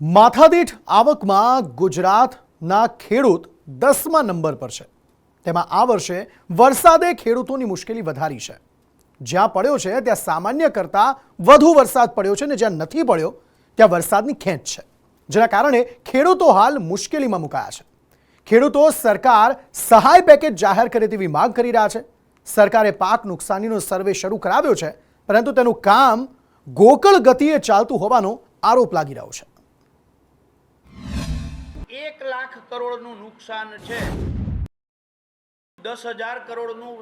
માથાદીઠ આવકમાં ગુજરાતના ખેડૂત 10મા નંબર પર છે। તેમાં આ વર્ષે વરસાદે ખેડૂતોની મુશ્કેલી વધારી છે। જ્યાં પડ્યો છે ત્યાં સામાન્ય કરતાં વધુ વરસાદ પડ્યો છે ને જ્યાં નથી પડ્યો ત્યાં વરસાદની ખેંચ છે, જેના કારણે ખેડૂતો હાલ મુશ્કેલીમાં મુકાયા છે। ખેડૂતો સરકાર સહાય પેકેજ જાહેર કરે તેવી માંગ કરી રહ્યા છે। સરકારે પાક નુકસાનીનો સર્વે શરૂ કરાવ્યો છે, પરંતુ તેનું કામ ગોકળ ગતિએ ચાલતું હોવાનો આરોપ લાગી રહ્યો છે। 1 લાખ કરોડનું નુકસાન છે। 10,000 કરોડનું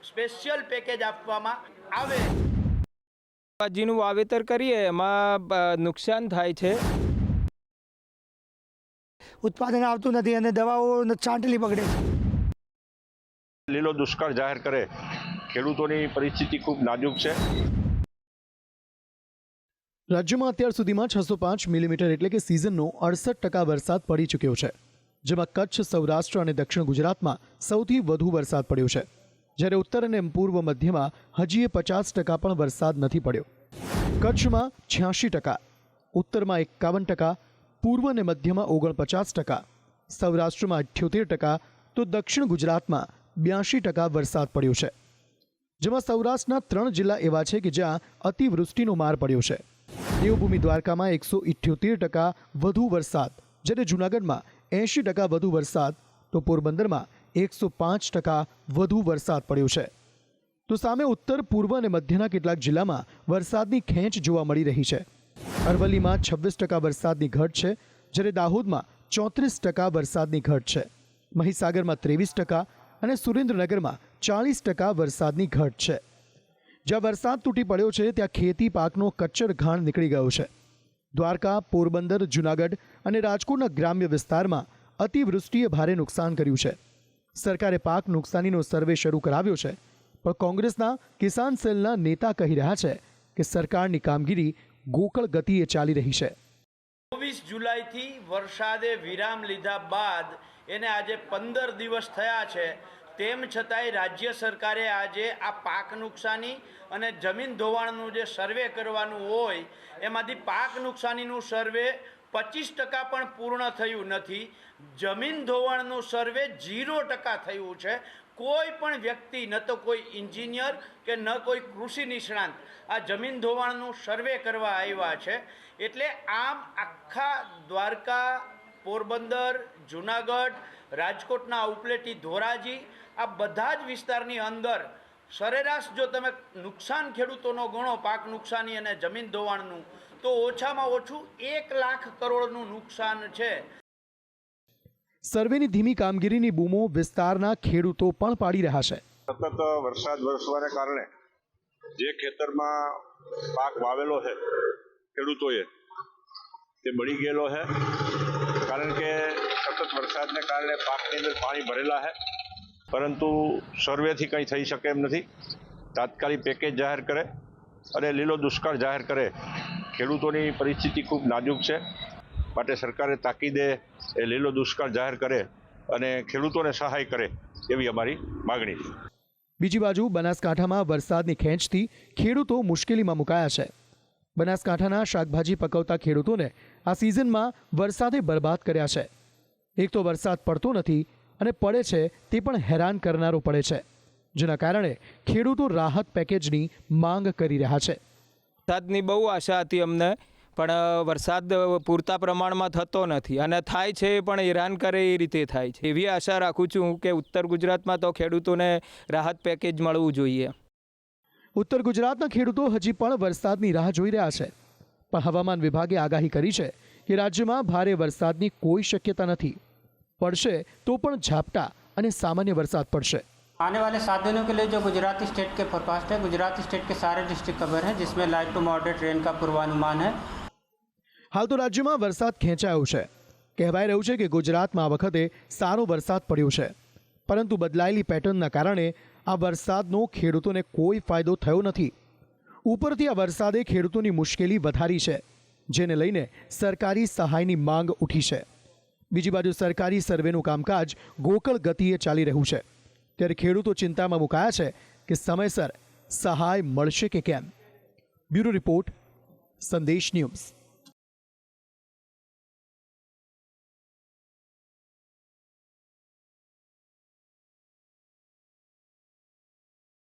સ્પેશિયલ પેકેજ આપવામાં આવે। શાકભાજીનું વાવેતર કરીએ એમાં નુકસાન થાય છે। ઉત્પાદન આવતું નથી અને દવાઓ ચાંટલી પકડે છે। લીલો દુષ્કાળ જાહેર કરે, ખેડૂતોની પરિસ્થિતિ ખૂબ નાજુક છે। રાજ્યમાં અત્યાર સુધીમાં 605 મિલીમીટર એટલે કે સિઝનનો 68% વરસાદ પડી ચૂક્યો છે, જેમાં કચ્છ, સૌરાષ્ટ્ર અને દક્ષિણ ગુજરાતમાં સૌથી વધુ વરસાદ પડ્યો છે, જ્યારે ઉત્તર અને પૂર્વ મધ્યમાં હજી 50% પણ વરસાદ નથી પડ્યો। કચ્છમાં 86%, ઉત્તરમાં 51%, પૂર્વ અને મધ્યમાં 49%, સૌરાષ્ટ્રમાં 78% તો દક્ષિણ ગુજરાતમાં 82% વરસાદ પડ્યો છે, જેમાં સૌરાષ્ટ્રના 3 જિલ્લા એવા છે કે જ્યાં અતિવૃષ્ટિનો માર પડ્યો છે। દેવભૂમિ દ્વારકામાં 178% વધુ વરસાદ, જ્યારે જૂનાગઢમાં 80% વધુ વરસાદ તો પોરબંદરમાં 105% વધુ વરસાદ પડ્યો છે। તો સામે ઉત્તર, પૂર્વ અને મધ્યના કેટલાક જિલ્લામાં વરસાદની ખેંચ જોવા મળી રહી છે। અરવલ્લીમાં 26% વરસાદની ઘટ છે, જ્યારે દાહોદમાં 34% વરસાદની ઘટ છે, મહીસાગરમાં 23% અને સુરેન્દ્રનગરમાં 40% વરસાદની ઘટ છે। જ્યાં વરસાદ તૂટી પડ્યો છે ત્યાં ખેતી પાકનો કચ્ચર ઘાણ નીકળી ગયો છે। દ્વારકા, પોરબંદર, જૂનાગઢ અને રાજકોટના ગ્રામ્ય વિસ્તારમાં અતિવૃષ્ટિએ ભારે નુકસાન કર્યું છે। સરકારે પાક નુકસાનીનો સર્વે શરૂ કરાવ્યો છે, પણ કોંગ્રેસના કિસાન સેલના નેતા કહી રહ્યા છે કે સરકારની કામગીરી ગોકળ ગતિએ ચાલી રહી છે। 24 જુલાઈથી વરસાદે વિરામ લીધા બાદ એને આજે 15 દિવસ થયા છે, તેમ છતાંય રાજ્ય સરકારે આજે આ પાક નુકસાની અને જમીન ધોવાણનું જે સર્વે કરવાનું હોય એમાંથી પાક નુકસાનીનું સર્વે 25% પણ પૂર્ણ થયું નથી। જમીન ધોવાણનું સર્વે 0% થયું છે। કોઈ પણ વ્યક્તિ, ન તો કોઈ એન્જિનિયર કે ન કોઈ કૃષિ નિષ્ણાંત આ જમીન ધોવાણનું સર્વે કરવા આવ્યા છે। એટલે આમ આખા દ્વારકા, પોરબંદર, જૂનાગઢ, રાજકોટના ઉપલેટી, ધોરાજી આ બધા જ વિસ્તારની અંદર સરેરાશ જો તમે નુકસાન ખેડૂતોનો ગણો, પાક નુકસાની અને જમીન ધોવાણનું, તો ઓછામાં ઓછું 1 લાખ કરોડનું નુકસાન છે। સર્વેની ધીમી કામગીરીની બૂમો વિસ્તારના ખેડૂતો પણ પાડી રહ્યા છે। સતત વરસાદ વરસવાને કારણે જે ખેતરમાં પાક વાવેલો છે ખેડૂતોએ તે બળી ગયેલો છે, કારણ કે સતત વરસાદને કારણે પાકની અંદર પાણી ભરેલા છે, પરંતુ સર્વેથી કંઈ થઈ શકે એમ નથી। તાત્કાલિક પેકેજ જાહેર કરે અને લીલો દુષ્કાળ જાહેર કરે, ખેડૂતોની પરિસ્થિતિ ખૂબ નાજુક છે, માટે સરકારે તાકીદે એ લીલો દુષ્કાળ જાહેર કરે અને ખેડૂતોને સહાય કરે એવી અમારી માગણી છે। બીજી બાજુ બનાસકાંઠામાં વરસાદની ખેંચથી ખેડૂતો મુશ્કેલીમાં મુકાયા છે। બનાસકાંઠાના શાકભાજી પકવતા ખેડૂતોને આ સિઝનમાં વરસાદે બરબાદ કર્યા છે। એક તો વરસાદ પડતો નથી અને પડે છે તે પણ હેરાન કરનારો પડે છે, જેના કારણે ખેડૂતો રાહત પેકેજની માંગ કરી રહ્યા છે। વરસાદની બહુ આશા હતી અમને, પણ વરસાદ પૂરતા પ્રમાણમાં થતો નથી અને થાય છે પણ હેરાન કરે એ રીતે થાય છે। એવી આશા રાખું છું કે ઉત્તર ગુજરાતમાં તો ખેડૂતોને રાહત પેકેજ મળવું જોઈએ। ઉત્તર ગુજરાતના ખેડૂતો હજી પણ વરસાદની રાહ જોઈ રહ્યા છે, પણ હવામાન વિભાગે આગાહી કરી છે કે રાજ્યમાં ભારે વરસાદની કોઈ શક્યતા નથી। પડશે તો પણ ઝાપટા અને સામાન્ય વરસાદ પડશે। आने वाले 7 दिनों के लिए जो गुजराती स्टेट के फोरकास्ट है, गुजराती स्टेट के सारे डिस्ट्रिक्ट कवर हैं, जिसमें लाइट टू मॉडरेट रेन का पूर्वानुमान है। हाल तो राज्यમાં વરસાદ ખેંચાયો છે। કહેવાય રહ્યું છે કે ગુજરાતમાં આ વખતે સારો વરસાદ પડ્યો છે, પરંતુ બદલાયેલી પેટર્નના કારણે આ વરસાદનો ખેડૂતોને કોઈ ફાયદો થયો નથી। ઉપરથી આ વરસાદે ખેડૂતોની મુશ્કેલી વધારી છે, જેને લઈને સરકારી સહાયની માંગ ઉઠી છે। બીજી બાજુ સરકારી સર્વેનું કામકાજ ગોકળ ગતિએ ચાલી રહ્યું છે, ત્યારે ખેડૂતો ચિંતામાં મુકાયા છે કે સમયસર સહાય મળશે કે કેમ। બ્યુરો રિપોર્ટ, સંદેશ ન્યૂઝ।